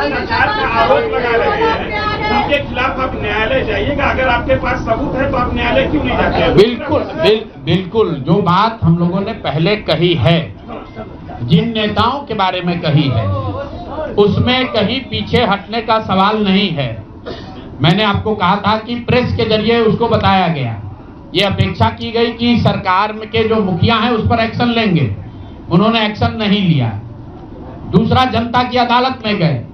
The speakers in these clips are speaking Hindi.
भ्रष्टाचार का आरोप लगा रहे हैं, उनके खिलाफ आप न्यायालय जाइएगा। अगर आपके पास सबूत है तो आप न्यायालय क्यों नहीं जाते? बिल्कुल जो बात हम लोगों ने पहले कही है, जिन नेताओं के बारे में कही है, उसमें कहीं पीछे हटने का सवाल नहीं है। मैंने आपको कहा था कि प्रेस के जरिए उसको बताया गया, ये अपेक्षा की गई कि सरकार के जो मुखिया हैं उस पर एक्शन लेंगे, उन्होंने एक्शन नहीं लिया। दूसरा, जनता की अदालत में गए,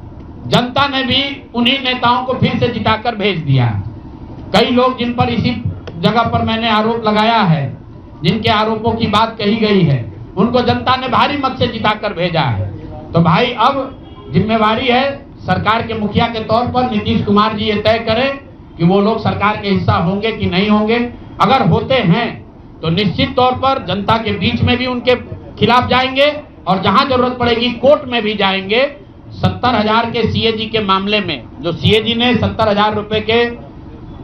जनता ने भी उन्हीं नेताओं को फिर से जिताकर भेज दिया। कई लोग जिन पर इसी जगह पर मैंने आरोप लगाया है, जिनके आरोपों की बात कही गई है, उनको जनता ने भारी मत से जिताकर भेजा है। तो भाई अब जिम्मेवारी है सरकार के मुखिया के तौर पर नीतीश कुमार जी ये तय करें कि वो लोग सरकार के हिस्सा होंगे कि नहीं होंगे। अगर होते हैं तो निश्चित तौर पर जनता के बीच में भी उनके खिलाफ जाएंगे और जहां जरूरत पड़ेगी कोर्ट में भी जाएंगे। 70,000 के सीएजी के मामले में जो सीएजी ने 70,000 रुपए के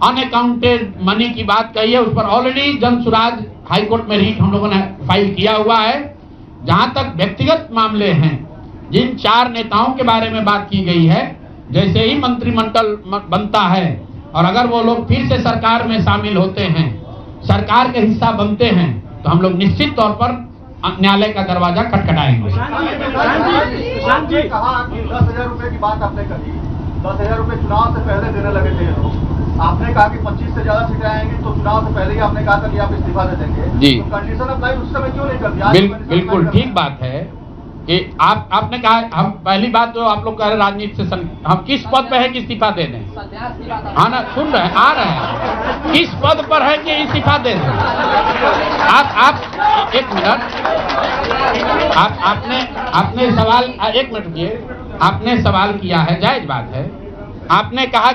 अनअकाउंटेड मनी की बात कही है, उस पर ऑलरेडी जन सुराज हाईकोर्ट में रीट हम लोगों ने फाइल किया हुआ है। जहां तक व्यक्तिगत मामले हैं, जिन 4 नेताओं के बारे में बात की गई है, जैसे ही मंत्रिमंडल बनता है और अगर वो लोग फिर से सरकार में शामिल होते हैं, सरकार के हिस्सा बनते हैं, तो हम लोग निश्चित तौर पर न्यायालय का दरवाजा खटखटाएंगे। कहा कि 10,000 रुपए की बात आपने कही, 10,000 रुपए चुनाव से पहले देने लगे थे लोग। आपने कहा कि 25 से ज्यादा सीटें आएंगी तो चुनाव से पहले ही आपने कहा था कि आप इस्तीफा दे देंगे जी। तो कंडीशन अप्लाई उस समय क्यों नहीं कर दिया? बिल्कुल ठीक बात है कि आपने कहा, हम पहली बात तो आप लोग कह रहे राजनीति से हम किस पद पे है कि इस्तीफा दे दें? हाँ ना, सुन रहे हैं, आ रहे हैं, किस पद पर है कि इस्तीफा दे दें? आप एक मिनट, आपने सवाल, एक मिनट रुकिए, आपने सवाल किया है, जायज बात है। आपने कहा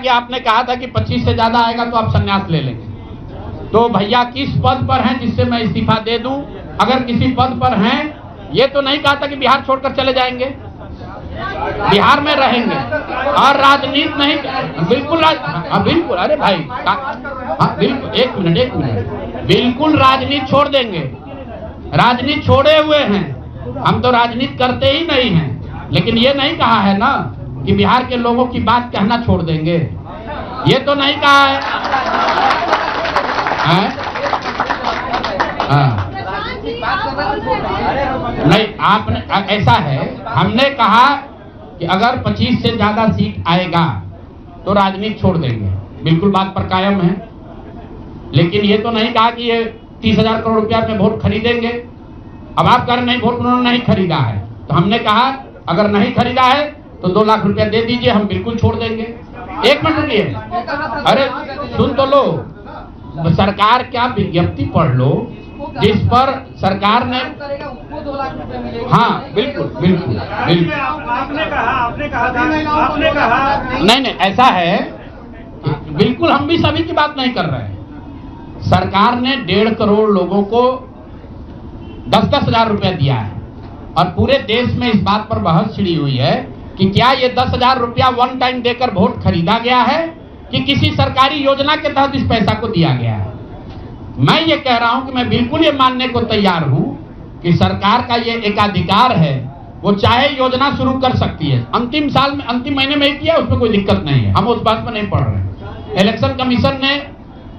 था कि 25 से ज्यादा आएगा तो आप संन्यास ले लेंगे। तो भैया किस पद पर हैं जिससे मैं इस्तीफा दे दूं? अगर किसी पद पर हैं, ये तो नहीं कहा था कि बिहार छोड़कर चले जाएंगे, बिहार में रहेंगे और राजनीति नहीं। बिल्कुल बिल्कुल, अरे भाई बिल्कुल, एक मिनट, बिल्कुल राजनीति छोड़ देंगे, राजनीति छोड़े हुए हैं, हम तो राजनीति करते ही नहीं हैं। लेकिन ये नहीं कहा है ना कि बिहार के लोगों की बात कहना छोड़ देंगे, ये तो नहीं कहा है, हाँ नहीं, आपने ऐसा है, हमने कहा कि अगर 25 से ज्यादा सीट आएगा तो राजनीति छोड़ देंगे, बिल्कुल बात पर कायम है। लेकिन ये तो नहीं कहा कि ये 30,000 करोड़ रुपया में वोट खरीदेंगे। अब आप कह रहे नहीं, वोट उन्होंने नहीं खरीदा है, तो हमने कहा अगर नहीं खरीदा है तो 2 लाख रुपया दे दीजिए, हम बिल्कुल छोड़ देंगे। एक मिनट रुकिए, अरे सुन तो लो, सरकार क्या विज्ञप्ति पढ़ लो जिस पर सरकार ने, हाँ बिल्कुल, आपने कहा नहीं, ऐसा है कि बिल्कुल हम भी सभी की बात नहीं कर रहे हैं। सरकार ने 1.5 करोड़ लोगों को 10-10 हजार रुपया दिया है और पूरे देश में इस बात पर बहस छिड़ी हुई है कि क्या ये 10,000 रुपया वन टाइम देकर वोट खरीदा गया है कि किसी सरकारी योजना के तहत इस पैसा को दिया गया है। मैं ये कह रहा हूं कि मैं बिल्कुल ये मानने को तैयार हूं कि सरकार का ये एकाधिकार है, वो चाहे योजना शुरू कर सकती है। अंतिम महीने में ही किया, उसमें कोई दिक्कत नहीं है, हम उस बात में नहीं पढ़ रहे। इलेक्शन कमीशन ने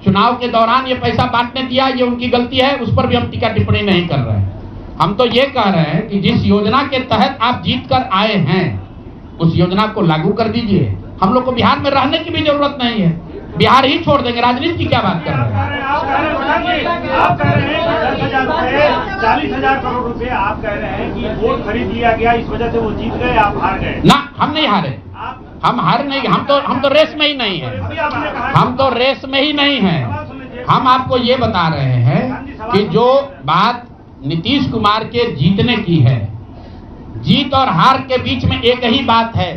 चुनाव के दौरान ये पैसा बांटने दिया, ये उनकी गलती है, उस पर भी हम टीका टिप्पणी नहीं कर रहे हैं। हम तो ये कह रहे हैं कि जिस योजना के तहत आप जीत कर आए हैं उस योजना को लागू कर दीजिए। हम लोग को बिहार में रहने की भी जरूरत नहीं है, बिहार ही छोड़ देंगे, राजनीति की क्या बात कर रहे हैं? आप कह रहे हैं 10,000 रुपए, 40,000 करोड़ रुपए, आप कह रहे हैं कि वोट खरीद लिया गया, इस वजह से वो जीत गए, आप हार गए। ना, हम नहीं हारे, हम हार नहीं, हम तो रेस में ही नहीं है, हम तो रेस में ही नहीं है। हम आपको ये बता रहे हैं कि जो बात नीतीश कुमार के जीतने की है, जीत और हार के बीच में एक ही बात है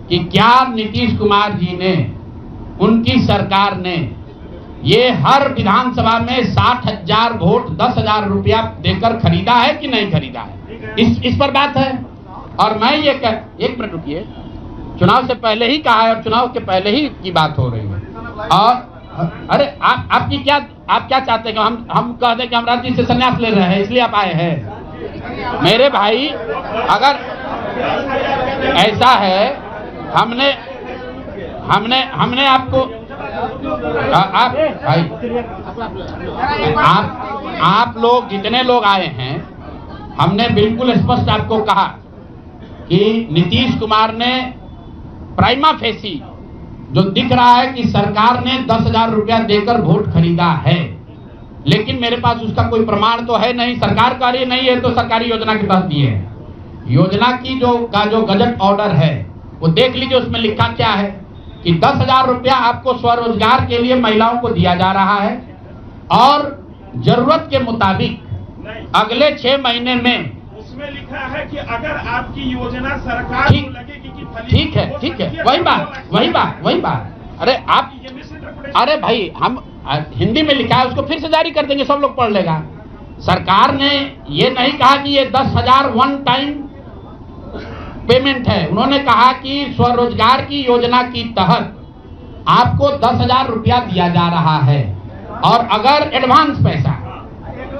कि क्या नीतीश कुमार जी ने, उनकी सरकार ने ये हर विधानसभा में 60,000 वोट 10,000 रुपया देकर खरीदा है कि नहीं खरीदा है, इस पर बात है। और मैं ये एक मिनट रुकिए, चुनाव से पहले ही कहा है और चुनाव के पहले ही की बात हो रही है। और अरे आप क्या चाहते हैं? हम कह दें कि हम राजनीति से संन्यास ले रहे हैं इसलिए आप आए हैं? मेरे भाई, अगर ऐसा है हमने हमने हमने आपको आप भाई आप लोग जितने लोग आए हैं, हमने बिल्कुल स्पष्ट आपको कहा कि नीतीश कुमार ने प्राइमा फेसी जो दिख रहा है कि सरकार ने 10,000 रुपया देकर वोट खरीदा है, लेकिन मेरे पास उसका कोई प्रमाण तो है नहीं। सरकार का ये नहीं है तो सरकारी योजना के तहत दिए हैं। योजना की जो गजट ऑर्डर है वो देख लीजिए, उसमें लिखा क्या है कि 10,000 रुपया आपको स्वरोजगार के लिए महिलाओं को दिया जा रहा है और जरूरत के मुताबिक अगले 6 महीने में। उसमें लिखा है कि अगर आपकी योजना सरकार को लगेगी कि ठीक है, वही बात। अरे आप, अरे भाई, हम हिंदी में लिखा है, उसको फिर से जारी कर देंगे, सब लोग पढ़ लेगा। सरकार ने ये नहीं कहा कि ये 10,000 वन टाइम पेमेंट है। उन्होंने कहा कि स्वरोजगार की योजना की तहत आपको 10,000 रुपया दिया जा रहा है और अगर एडवांस पैसा,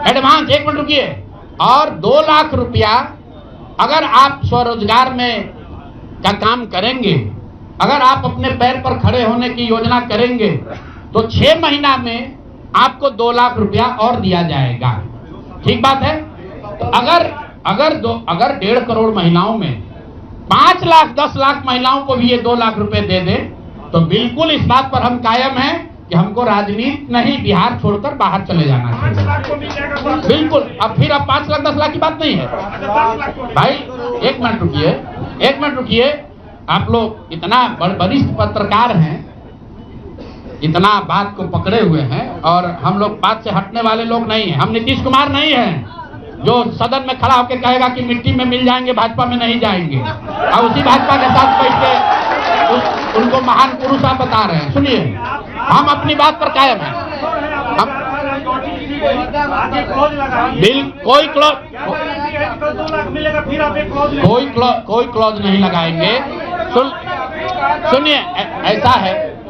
एडवांस, एक मिनट रुकिए, और 2 लाख रुपया अगर आप स्वरोजगार में का काम करेंगे, अगर आप अपने पैर पर खड़े होने की योजना करेंगे तो 6 महीना में आपको 2 लाख रुपया और दिया जाएगा। ठीक बात है। तो अगर 1.5 करोड़ महिलाओं में 5 लाख 10 लाख महिलाओं को भी ये 2 लाख रुपए दे दे तो बिल्कुल इस बात पर हम कायम हैं कि हमको राजनीति नहीं, बिहार छोड़कर बाहर चले जाना चाहिए। बिल्कुल। अब 5 लाख 10 लाख की बात नहीं है भाई। एक मिनट रुकिए। आप लोग इतना वरिष्ठ पत्रकार हैं, इतना बात को पकड़े हुए हैं, और हम लोग बात से हटने वाले लोग नहीं हैं। हम नीतीश कुमार नहीं हैं जो सदन में खड़ा होकर कहेगा कि मिट्टी में मिल जाएंगे, भाजपा में नहीं जाएंगे, और उसी भाजपा के साथ बैठ के उनको महान पुरुष आप बता रहे हैं। सुनिए, हम अपनी बात पर कायम हैं। हम कोई क्लॉज नहीं लगाएंगे।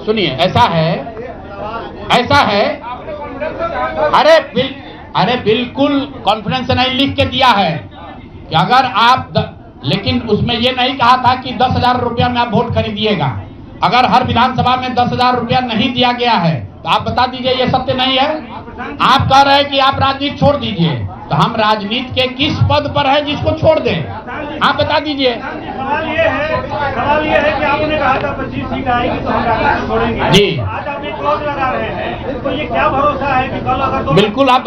सुनिए, ऐसा है। अरे बिल्कुल कॉन्फिडेंस नहीं लिख के दिया है कि अगर आप लेकिन उसमें ये नहीं कहा था कि 10,000 रुपया में आप वोट खरीदिएगा। अगर हर विधानसभा में 10,000 रुपया नहीं दिया गया है तो आप बता दीजिए ये सत्य नहीं है। आप कह रहे हैं कि आप राजनीति छोड़ दीजिए, तो हम राजनीति के किस पद पर है जिसको छोड़ दें? आप बता दीजिए। सवाल ये है कि आपने कहा था 25 सीट आएगी तो हम राजनीति छोड़ेंगे जी। आज आप एक क्लॉज लगा रहे हैं, तो ये क्या भरोसा है कि कल अगर बिल्कुल आप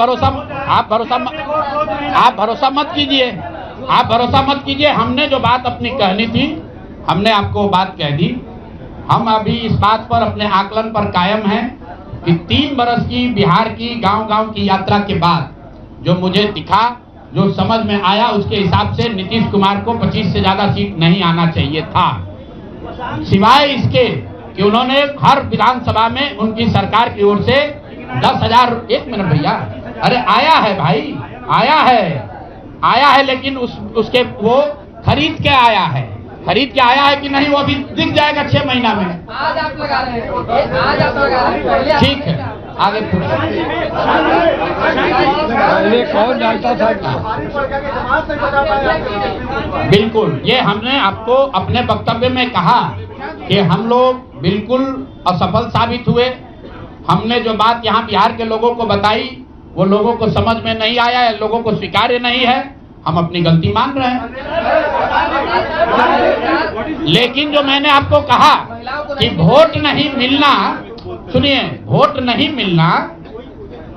भरोसा मत कीजिए। हमने जो बात अपनी कहनी थी, हमने आपको बात कह दी। हम अभी इस बात पर, अपने आकलन पर कायम हैं कि 3 बरस की बिहार की गांव-गांव की यात्रा के बाद जो मुझे दिखा, जो समझ में आया, उसके हिसाब से नीतीश कुमार को 25 से ज्यादा सीट नहीं आना चाहिए था, सिवाय इसके कि उन्होंने हर विधानसभा में उनकी सरकार की ओर से 10,000। 1 मिनट भैया, अरे आया है भाई, आया है, लेकिन उसके वो खरीद के आया है कि नहीं वो अभी दिख जाएगा 6 महीना में। आज आप लगा रहे हैं। ठीक है, आगे कौन जानता था? बिल्कुल, ये हमने आपको अपने वक्तव्य में कहा कि हम लोग बिल्कुल असफल साबित हुए। हमने जो बात यहाँ बिहार के लोगों को बताई वो लोगों को समझ में नहीं आया है, लोगों को स्वीकार्य नहीं है। हम अपनी गलती मान रहे हैं, लेकिन जो मैंने आपको कहा कि वोट नहीं मिलना, सुनिए, वोट नहीं मिलना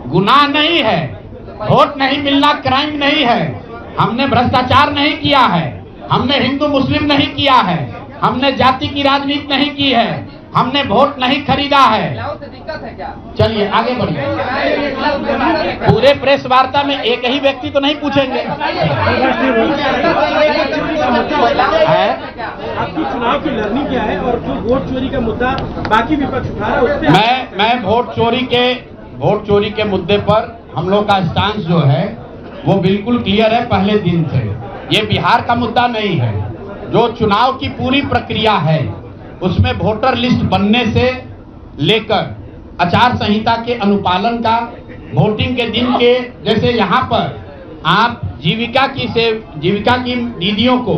गुनाह नहीं है, वोट नहीं मिलना क्राइम नहीं है। हमने भ्रष्टाचार नहीं किया है, हमने हिंदू मुस्लिम नहीं किया है, हमने जाति की राजनीति नहीं की है, हमने वोट नहीं खरीदा है। दिक्कत है क्या? चलिए आगे बढ़िए। पूरे प्रेस वार्ता में एक ही व्यक्ति तो नहीं पूछेंगे। आपकी चुनाव की लड़नी क्या है और जो वोट चोरी का मुद्दा बाकी विपक्ष उठा रहा है उस पे मैं वोट चोरी के मुद्दे पर हम लोग का स्टांस जो है वो बिल्कुल क्लियर है पहले दिन से। ये बिहार का मुद्दा नहीं है। जो चुनाव की पूरी प्रक्रिया है उसमें वोटर लिस्ट बनने से लेकर आचार संहिता के अनुपालन का, वोटिंग के दिन के, जैसे यहाँ पर आप जीविका की दीदियों को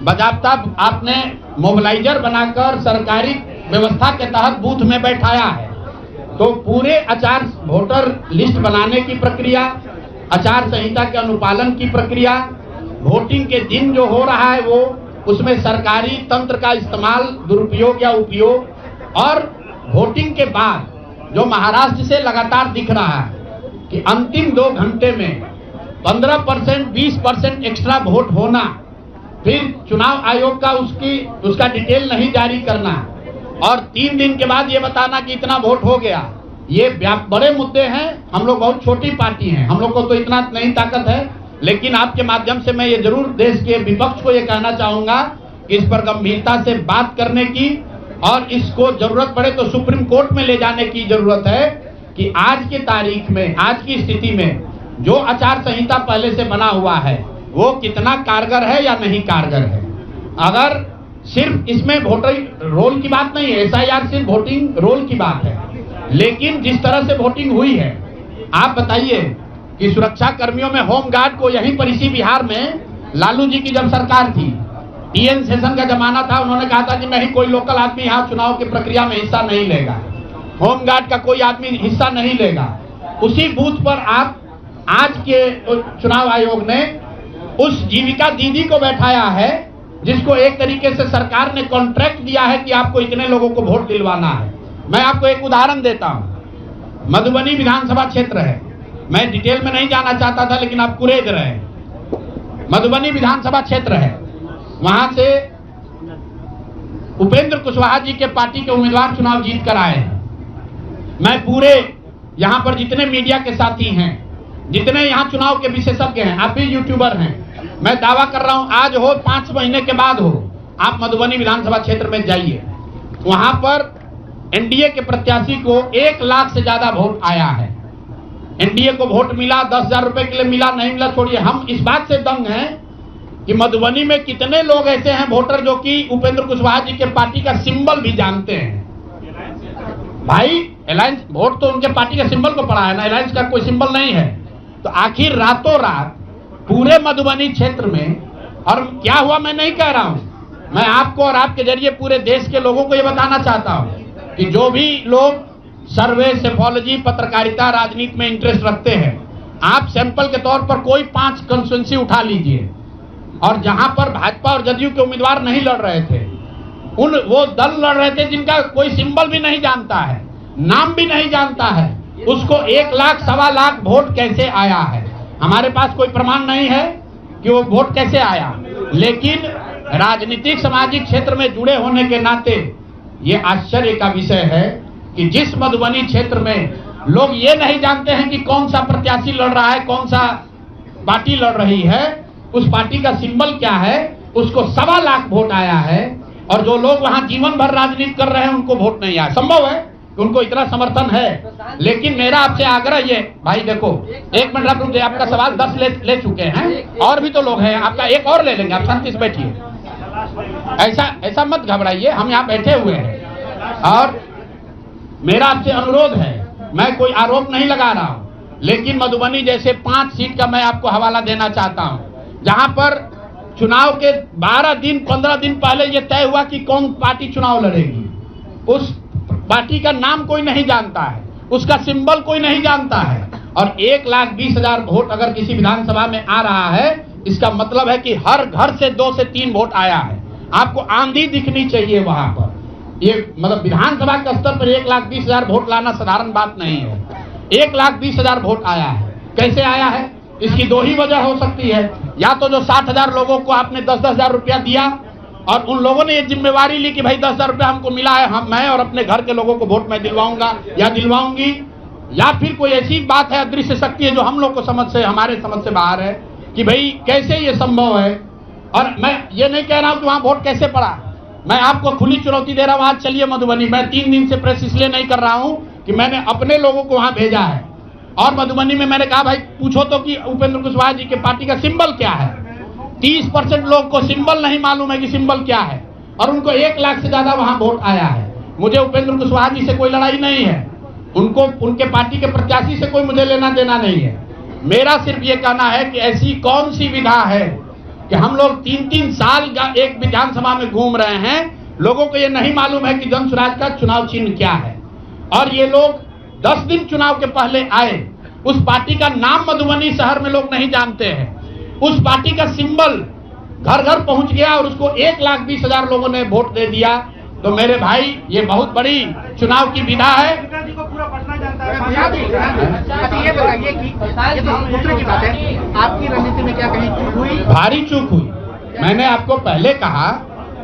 बाकायदा आपने मोबिलाइजर बनाकर सरकारी व्यवस्था के तहत बूथ में बैठाया है। तो पूरे आचार वोटर लिस्ट बनाने की प्रक्रिया, आचार संहिता के अनुपालन की प्रक्रिया, वोटिंग के दिन जो हो रहा है वो, उसमें सरकारी तंत्र का इस्तेमाल, दुरुपयोग या उपयोग, और वोटिंग के बाद जो महाराष्ट्र से लगातार दिख रहा है कि अंतिम 2 घंटे में 15%, 20% एक्स्ट्रा वोट होना, फिर चुनाव आयोग का उसका डिटेल नहीं जारी करना, और 3 दिन के बाद ये बताना कि इतना वोट हो गया। ये बड़े मुद्दे हैं। हम लोग बहुत छोटी पार्टी हैं, हम लोग को तो इतना नहीं ताकत है, लेकिन आपके माध्यम से मैं ये जरूर देश के विपक्ष को ये कहना चाहूंगा कि इस पर गंभीरता से बात करने की, और इसको जरूरत पड़े तो सुप्रीम कोर्ट में ले जाने की जरूरत है कि आज की तारीख में, आज की स्थिति में जो आचार संहिता पहले से बना हुआ है वो कितना कारगर है या नहीं कारगर है। अगर सिर्फ इसमें वोटर रोल की बात नहीं है, एसआईआर सिर्फ वोटिंग रोल की बात है, लेकिन जिस तरह से वोटिंग हुई है, आप बताइए कि सुरक्षा कर्मियों में होम गार्ड को यहीं पर इसी बिहार में लालू जी की जब सरकार थी, टीएन सेशन का जमाना था, उन्होंने कहा था कि नहीं, कोई लोकल आदमी यहाँ चुनाव की प्रक्रिया में हिस्सा नहीं लेगा, होम गार्ड का कोई आदमी हिस्सा नहीं लेगा। उसी बूथ पर आप आज के चुनाव आयोग ने उस जीविका दीदी को बैठाया है जिसको एक तरीके से सरकार ने कॉन्ट्रैक्ट दिया है कि आपको इतने लोगों को वोट दिलवाना है। मैं आपको एक उदाहरण देता हूं। मधुबनी विधानसभा क्षेत्र है, मैं डिटेल में नहीं जाना चाहता था लेकिन आप कुरेद रहे हैं। मधुबनी विधानसभा क्षेत्र है, वहां से उपेंद्र कुशवाहा जी के पार्टी के उम्मीदवार चुनाव जीत कर आए हैं। मैं पूरे यहां पर जितने मीडिया के साथी हैं, जितने यहां चुनाव के विशेषज्ञ हैं, आप भी यूट्यूबर हैं, मैं दावा कर रहा हूं आज हो 5 महीने के बाद हो, आप मधुबनी विधानसभा क्षेत्र में जाइए, वहां पर एनडीए के प्रत्याशी को 1 लाख से ज्यादा वोट आया है। एनडीए को वोट मिला, 10,000 रुपए के लिए मिला, नहीं मिला छोड़िए, हम इस बात से दंग हैं कि मधुबनी में कितने लोग ऐसे हैं वोटर जो कि उपेंद्र कुशवाहा जी के पार्टी का सिंबल भी जानते हैं। भाई अलायंस वोट तो उनके पार्टी के सिंबल को पड़ा है ना, अलायंस का कोई सिंबल नहीं है। तो आखिर रातों रात पूरे मधुबनी क्षेत्र में, और क्या हुआ मैं नहीं कह रहा हूं, मैं आपको और आपके जरिए पूरे देश के लोगों को यह बताना चाहता हूं कि जो भी लोग सर्वे, सेफोलॉजी, पत्रकारिता, राजनीति में इंटरेस्ट रखते हैं, आप सैंपल के तौर पर कोई 5 कंस्टिट्यूएंसी उठा लीजिए, और जहां पर भाजपा और जदयू के उम्मीदवार नहीं लड़ रहे थे, वो दल लड़ रहे थे जिनका कोई सिंबल भी नहीं जानता है, नाम भी नहीं जानता है, उसको 1 लाख, 1.25 लाख वोट कैसे आया है? हमारे पास कोई प्रमाण नहीं है कि वो वोट कैसे आया, लेकिन राजनीतिक सामाजिक क्षेत्र में जुड़े होने के नाते ये आश्चर्य का विषय है कि जिस मधुबनी क्षेत्र में लोग ये नहीं जानते हैं कि कौन सा प्रत्याशी लड़ रहा है, कौन सा पार्टी लड़ रही है, उस पार्टी का सिंबल क्या है, उसको 1.25 लाख वोट आया है, और जो लोग वहां जीवन भर राजनीति कर रहे हैं उनको वोट नहीं आया। संभव है कि उनको इतना समर्थन है, लेकिन मेरा आपसे आग्रह ये, भाई देखो 1 मिनट आप रुक जाइए, आपका सवाल 10 ले चुके हैं, और भी तो लोग हैं, आपका एक और ले लेंगे, आप शांति से बैठिए, ऐसा मत घबराइए, हम यहाँ बैठे हुए हैं। और मेरा आपसे अनुरोध है, मैं कोई आरोप नहीं लगा रहा हूं, लेकिन मधुबनी जैसे 5 सीट का मैं आपको हवाला देना चाहता हूं, जहां पर चुनाव के 12 दिन 15 दिन पहले यह तय हुआ कि कौन पार्टी चुनाव लड़ेगी, उस पार्टी का नाम कोई नहीं जानता है, उसका सिंबल कोई नहीं जानता है, और 1,20,000 वोट अगर किसी विधानसभा में आ रहा है, इसका मतलब है कि हर घर से 2 से 3 वोट आया है। आपको आंधी दिखनी चाहिए वहां पर। ये मतलब विधानसभा के स्तर पर 1,20,000 वोट लाना साधारण बात नहीं है। 1,20,000 वोट आया है, कैसे आया है? इसकी 2 ही वजह हो सकती है, या तो जो 60,000 लोगों को आपने 10,000 रुपया दिया और उन लोगों ने ये जिम्मेवारी ली कि भाई 10,000 रुपया हमको मिला है, मैं और अपने घर के लोगों को वोट मैं दिलवाऊंगा या दिलवाऊंगी, या फिर कोई ऐसी बात है, अदृश्य शक्ति है जो हम लोग को हमारे समझ से बाहर है कि भाई कैसे ये संभव है। और मैं ये नहीं कह रहा हूं कि वहां वोट कैसे पड़ा, मैं आपको खुली चुनौती दे रहा हूं, आज चलिए मधुबनी। मैं 3 दिन से प्रेस इसलिए नहीं कर रहा हूं कि मैंने अपने लोगों को वहां भेजा है, और मधुबनी में मैंने कहा भाई पूछो तो कि उपेंद्र कुशवाहा जी के पार्टी का सिंबल क्या है। 30% लोग को सिंबल नहीं मालूम है कि सिंबल क्या है, और उनको 1 लाख से ज्यादा वहां वोट आया है। मुझे उपेंद्र कुशवाहा जी से कोई लड़ाई नहीं है, उनको उनके पार्टी के प्रत्याशी से कोई मुझे लेना देना नहीं है। मेरा सिर्फ ये कहना है कि ऐसी कौन सी विधा है कि हम लोग 3-3 साल का एक विधानसभा में घूम रहे हैं, लोगों को ये नहीं मालूम है कि जन स्वराज का चुनाव चिन्ह क्या है। और ये लोग 10 दिन चुनाव के पहले आए, उस पार्टी का नाम मधुबनी शहर में लोग नहीं जानते हैं, उस पार्टी का सिंबल घर घर पहुंच गया और उसको 1,20,000 लोगों ने वोट दे दिया। तो मेरे भाई, ये बहुत बड़ी चुनाव की विधा है। जी को पूरा पटना जानता है। अच्छा ये बताइए कि ये तो दूसरे की बात है, आपकी रणनीति में क्या कहीं चूक हुई? भारी चूक हुई। मैंने आपको पहले कहा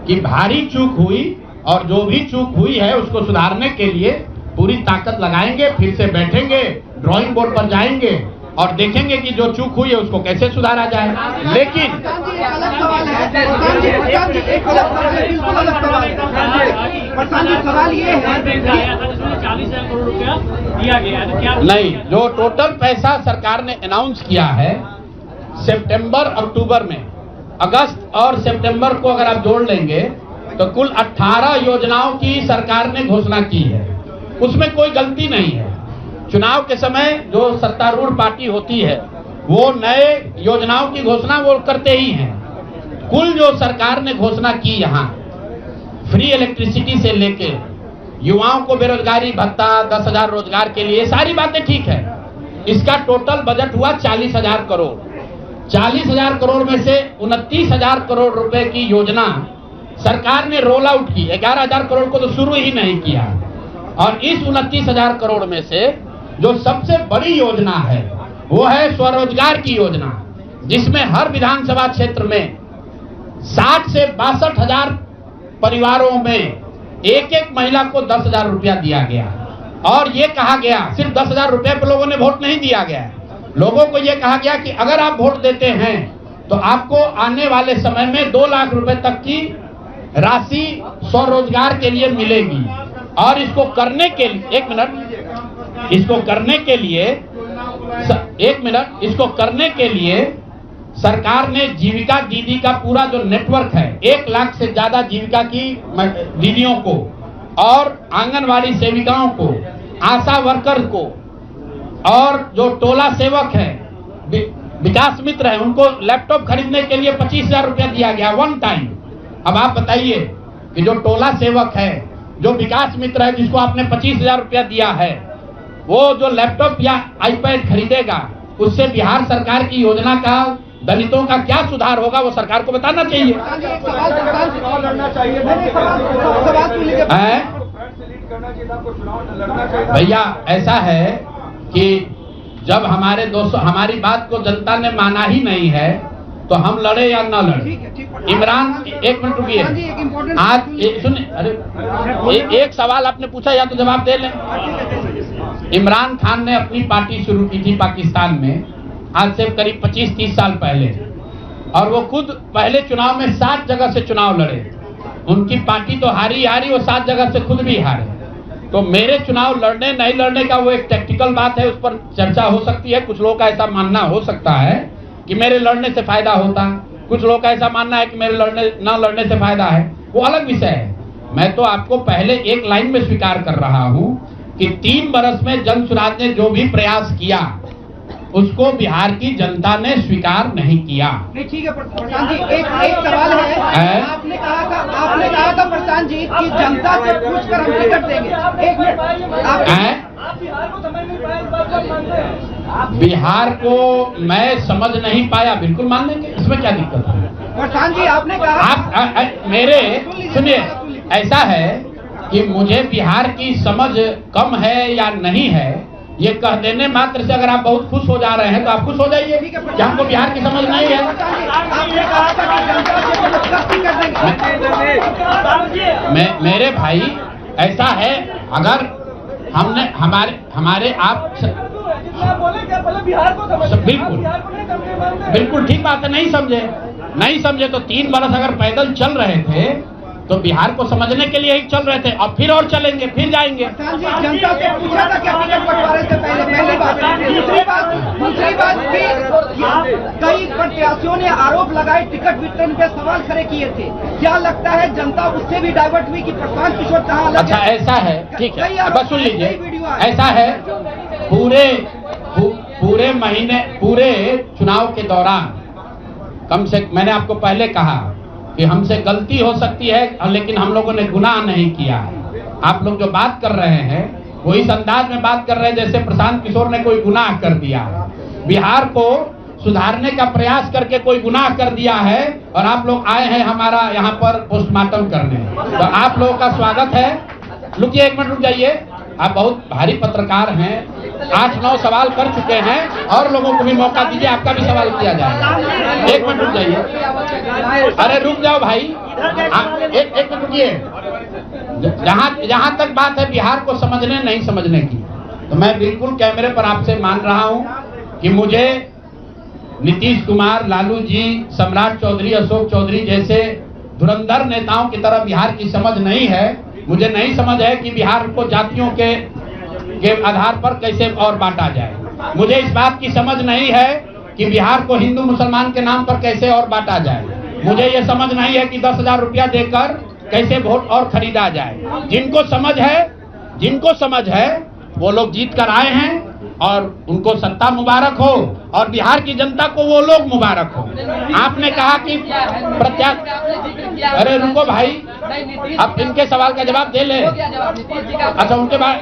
कि भारी चूक हुई, और जो भी चूक हुई है उसको सुधारने के लिए पूरी ताकत लगाएंगे। फिर से बैठेंगे, ड्राइंग बोर्ड पर जाएंगे और देखेंगे कि जो चूक हुई है उसको कैसे सुधारा जाए। लेकिन सवाल ये है 40,000 करोड़ रुपया दिया गया है, तो क्या नहीं, जो टोटल पैसा सरकार ने अनाउंस किया है सितंबर अक्टूबर में, अगस्त और सितंबर को अगर आप जोड़ लेंगे तो कुल 18 योजनाओं की सरकार ने घोषणा की है। उसमें कोई गलती नहीं है। चुनाव के समय जो सत्तारूढ़ पार्टी होती है वो नए योजनाओं की घोषणा वो करते ही हैं। कुल जो सरकार ने घोषणा की, यहाँ फ्री इलेक्ट्रिसिटी से लेके युवाओं को बेरोजगारी भत्ता, 10,000 रोजगार के लिए, सारी बातें ठीक है। इसका टोटल बजट हुआ 40,000 करोड़। 40,000 करोड़ में से 29,000 करोड़ रुपए की योजना सरकार ने रोल आउट की। 11,000 करोड़ को तो शुरू ही नहीं किया। और इस 29,000 करोड़ में से जो सबसे बड़ी योजना है वो है स्वरोजगार की योजना, जिसमें हर विधानसभा क्षेत्र में 60 से 62,000 परिवारों में एक महिला को 10,000 रुपया दिया गया। और ये कहा गया, सिर्फ 10,000 रुपये पर लोगों ने वोट नहीं दिया गया, लोगों को ये कहा गया कि अगर आप वोट देते हैं तो आपको आने वाले समय में 2 लाख रुपए तक की राशि स्वरोजगार के लिए मिलेगी। और इसको करने के लिए इसको करने के लिए सरकार ने जीविका दीदी का पूरा जो नेटवर्क है, 1 लाख से ज्यादा जीविका की दीदियों को और आंगनवाड़ी सेविकाओं को, आशा वर्कर को और जो टोला सेवक है, विकास मित्र है, उनको लैपटॉप खरीदने के लिए 25,000 रुपया दिया गया वन टाइम। अब आप बताइए कि जो टोला सेवक है, जो विकास मित्र है, जिसको आपने 25,000 रुपया दिया है, वो जो लैपटॉप या आईपैड खरीदेगा, उससे बिहार सरकार की योजना का, दलितों का क्या सुधार होगा वो सरकार को बताना चाहिए। भैया ऐसा है कि जब हमारे दोस्तों, हमारी बात को जनता ने माना ही नहीं है तो हम लड़े या न लड़े। इमरान, एक मिनट रुकिए, आज सुनिए, अरे एक सवाल आपने पूछा या तो जवाब दे लें। इमरान खान ने अपनी पार्टी शुरू की थी पाकिस्तान में, आज से करीब 25-30 साल पहले, और वो खुद पहले चुनाव में 7 जगह से चुनाव लड़े। उनकी पार्टी तो हारी, वो 7 जगह से खुद भी हारे। तो मेरे चुनाव लड़ने नहीं लड़ने का वो एक टेक्निकल बात है, उस पर चर्चा हो सकती है। कुछ लोगों का ऐसा मानना हो सकता है कि मेरे लड़ने से फायदा होता, कुछ लोगों का ऐसा मानना है कि मेरे न लड़ने से फायदा है, वो अलग विषय है। मैं तो आपको पहले एक लाइन में स्वीकार कर रहा हूं कि 3 बरस में जन स्वराज ने जो भी प्रयास किया उसको बिहार की जनता ने स्वीकार नहीं किया। नहीं, ठीक है प्रशांत जी, एक सवाल है। आपने कहा था प्रशांत जी कि जनता से पूछकर हम टिकट देंगे। एक मिनट, आप बिहार को समझ नहीं पाए, इस बात को मानते हैं? बिहार को मैं समझ नहीं पाया, बिल्कुल मान लेंगे, इसमें क्या दिक्कत है? प्रशांत जी आपने कहा, आप मेरे सुनिए, ऐसा है कि मुझे बिहार की समझ कम है या नहीं है, ये कह देने मात्र से अगर आप बहुत खुश हो जा रहे हैं तो आप खुश हो जाइए कि हमको बिहार की समझ नहीं है। मेरे भाई ऐसा है, अगर हमने हमारे आप बिल्कुल ठीक बात है, नहीं समझे तो 3 बरस अगर पैदल चल रहे थे तो बिहार को समझने के लिए ही चल रहे थे, अब फिर और चलेंगे, फिर जाएंगे। जनता से पूछा था क्या टिकट बंटवारे से पहली बात। दूसरी बात भी कई प्रत्याशियों ने आरोप लगाए, टिकट वितरण पे सवाल खड़े किए थे। क्या लगता है जनता उससे भी डाइवर्ट हुई कि प्रशांत किशोर कहाँ अलग? अच्छा ऐसा है, ठीक है, बस सुन लीजिए, ऐसा है पूरे महीने, पूरे चुनाव के दौरान मैंने आपको पहले कहा कि हमसे गलती हो सकती है, लेकिन हम लोगों ने गुनाह नहीं किया है। आप लोग जो बात कर रहे हैं वो इस अंदाज में बात कर रहे हैं जैसे प्रशांत किशोर ने कोई गुनाह कर दिया है, बिहार को सुधारने का प्रयास करके कोई गुनाह कर दिया है, और आप लोग आए हैं हमारा यहाँ पर पोस्टमार्टम करने। तो आप लोगों का स्वागत है। रुकिए, एक मिनट रुक जाइए, आप बहुत भारी पत्रकार हैं, 8-9 सवाल कर चुके हैं, और लोगों को भी मौका दीजिए, आपका भी सवाल किया जाएगा। एक मिनट रुक जाइए, अरे रुक जाओ भाई, एक मिनट रुकिए। जहां तक बात है बिहार को समझने नहीं समझने की, तो मैं बिल्कुल कैमरे पर आपसे मान रहा हूं कि मुझे नीतीश कुमार, लालू जी, सम्राट चौधरी, अशोक चौधरी जैसे धुरंधर नेताओं की तरह बिहार की समझ नहीं है। मुझे नहीं समझ है कि बिहार को जातियों के आधार पर कैसे और बांटा जाए। मुझे इस बात की समझ नहीं है कि बिहार को हिंदू मुसलमान के नाम पर कैसे और बांटा जाए। मुझे ये समझ नहीं है कि 10,000 रुपया देकर कैसे वोट और खरीदा जाए। जिनको समझ है वो लोग जीत कर आए हैं, और उनको सत्ता मुबारक हो, और बिहार की जनता को वो लोग मुबारक हो। आपने कहा कि अरे रुको भाई, अब इनके सवाल का जवाब दे ले। अच्छा, उनके बाद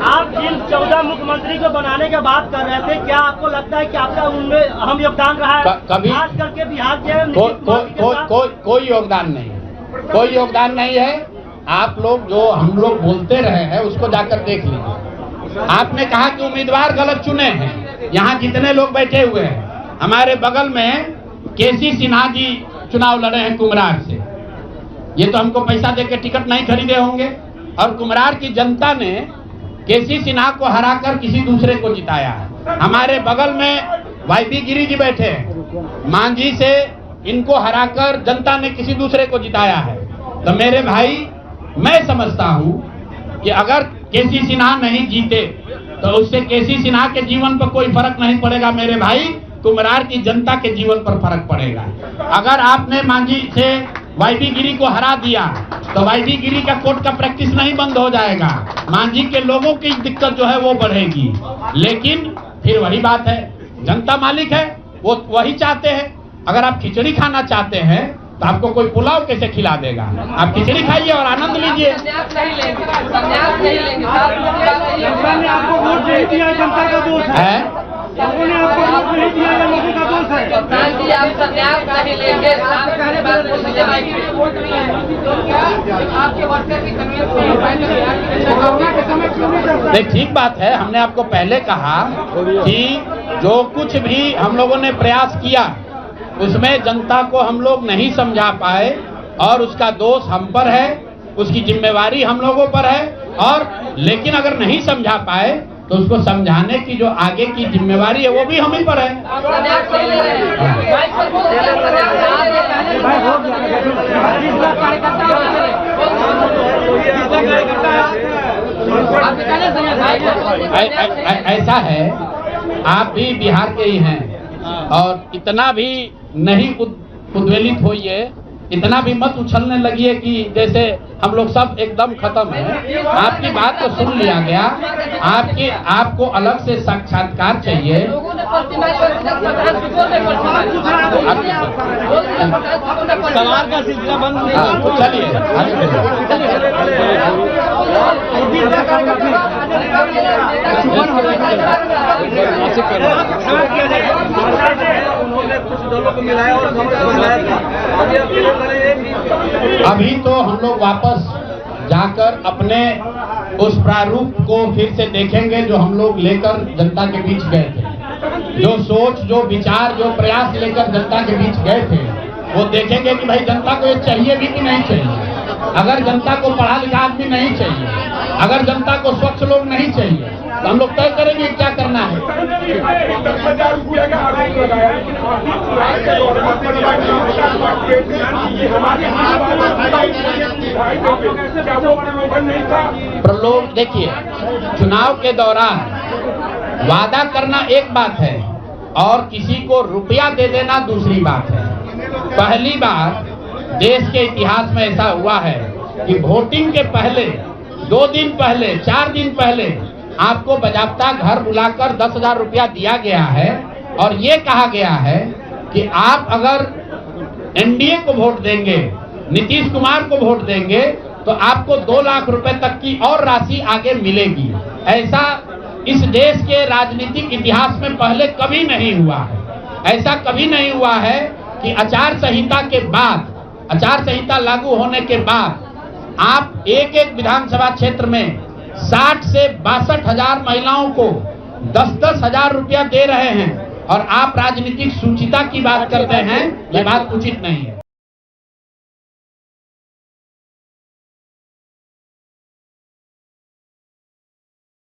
आप जिन 14 मुख्यमंत्री को बनाने की बात कर रहे थे, क्या आपको लगता है कि आपका उनमें अहम योगदान रहा है? कभी खास करके बिहार के कोई योगदान नहीं है। आप लोग जो हम लोग बोलते रहे हैं उसको जाकर देख लीजिए। आपने कहा कि उम्मीदवार गलत चुने हैं। यहाँ जितने लोग बैठे हुए हैं, हमारे बगल में केसी सिन्हा जी चुनाव लड़े हैं कुम्हरार से। ये तो हमको पैसा देकर टिकट नहीं खरीदे होंगे, और कुम्हरार की जनता ने केसी सिन्हा को हराकर किसी दूसरे को जिताया है। हमारे बगल में वाईबी गिरी जी बैठे हैं, मांझी से इनको हराकर जनता ने किसी दूसरे को जिताया है। तो मेरे भाई, मैं समझता हूं कि अगर केसी सिन्हा नहीं जीते तो उससे केसी सिन्हा के जीवन पर कोई फर्क नहीं पड़ेगा मेरे भाई, कुम्हरार की जनता के जीवन पर फर्क पड़ेगा। अगर आपने मांझी से वाईबी गिरी को हरा दिया तो वाईबी गिरी का कोर्ट का प्रैक्टिस नहीं बंद हो जाएगा, मांझी के लोगों की दिक्कत जो है वो बढ़ेगी। लेकिन फिर वही बात है, जनता मालिक है, वो वही चाहते हैं। अगर आप खिचड़ी खाना चाहते हैं तो आपको कोई पुलाव कैसे खिला देगा? आप खिचड़ी खाइए और आनंद लीजिए। जनता ने आपको वोट नहीं दिया, जनता का दोष है। लोगों ने आपको वोट नहीं दिया, लोगों का दोष है। नहीं, ठीक बात है। हमने आपको पहले कहा कि जो कुछ भी हम लोगों ने प्रयास किया उसमें जनता को हम लोग नहीं समझा पाए, और उसका दोष हम पर है, उसकी जिम्मेवारी हम लोगों पर है। और लेकिन अगर नहीं समझा पाए तो उसको समझाने की जो आगे की जिम्मेवारी है वो भी हम ही पर है। ऐसा है, आप भी बिहार के ही हैं, और इतना भी नहीं उद्वेलित होइए, इतना भी मत उछलने लगिए कि जैसे हम लोग सब एकदम खत्म है। आपकी बात को सुन लिया गया, आपको अलग से साक्षात्कार चाहिए। सवाल का सिलसिला बंद। चलिए उन्होंने कुछ दलों को मिलाया और अभी तो हम लोग वापस जाकर अपने उस प्रारूप को फिर से देखेंगे जो हम लोग लेकर जनता के बीच गए थे। जो सोच, जो विचार, जो प्रयास लेकर जनता के बीच गए थे, वो देखेंगे कि भाई जनता को ये चाहिए भी कि नहीं चाहिए। अगर जनता को पढ़ा लिखा आदमी नहीं चाहिए, अगर जनता को स्वच्छ लोग नहीं चाहिए, तो हम लोग तय करेंगे क्या करना है। प्रलोभ, देखिए, चुनाव के दौरान वादा करना एक बात है और किसी को रुपया दे देना दूसरी बात है। पहली बार देश के इतिहास में ऐसा हुआ है कि वोटिंग के पहले 2 दिन पहले, 4 दिन पहले आपको बजाबता घर बुलाकर 10,000 रुपया दिया गया है और ये कहा गया है कि आप अगर एनडीए को वोट देंगे, नीतीश कुमार को वोट देंगे, तो आपको 2 लाख रुपए तक की और राशि आगे मिलेगी। ऐसा इस देश के राजनीतिक इतिहास में पहले कभी नहीं हुआ है। ऐसा कभी नहीं हुआ है कि आचार संहिता के बाद, आचार संहिता लागू होने के बाद आप एक एक विधानसभा क्षेत्र में 60 से 62,000 महिलाओं को 10-10 हजार रुपया दे रहे हैं और आप राजनीतिक सूचिता की बात करते हैं। ये बात उचित नहीं है।